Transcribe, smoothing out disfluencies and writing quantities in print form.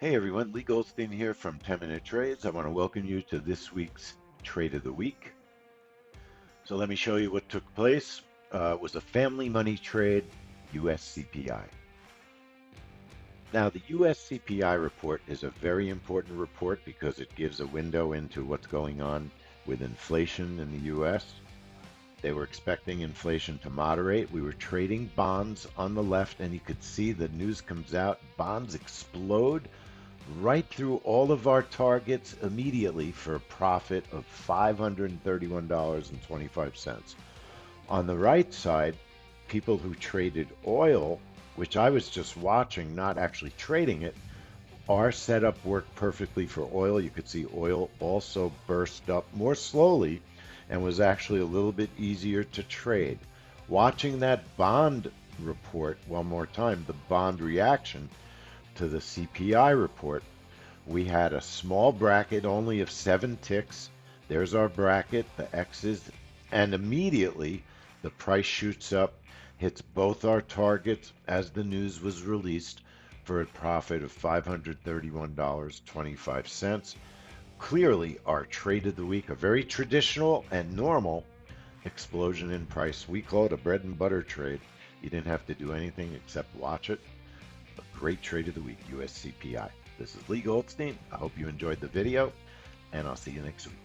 Hey everyone, Leigh Goldstein here from 10-Minute Trades. I want to welcome you to this week's Trade of the Week. So let me show you what took place. It was a family money trade, US CPI. Now, the US CPI report is a very important report because it gives a window into what's going on with inflation in the US. They were expecting inflation to moderate. We were trading bonds on the left, and you could see the news comes out, bonds explode right through all of our targets immediately for a profit of $531.25. On the right side, people who traded oil, which I was just watching, not actually trading it, our setup worked perfectly for oil. You could see oil also burst up more slowly and was actually a little bit easier to trade. Watching that bond report one more time, the bond reaction to the CPI report, we had a small bracket only of 7 ticks. There's our bracket, the X's, and immediately the price shoots up, hits both our targets as the news was released for a profit of $531.25. Clearly, our trade of the week, a very traditional and normal explosion in price. We call it a bread and butter trade. You didn't have to do anything except watch it. A great trade of the week, US CPI. This is Leigh Goldstein. I hope you enjoyed the video, and I'll see you next week.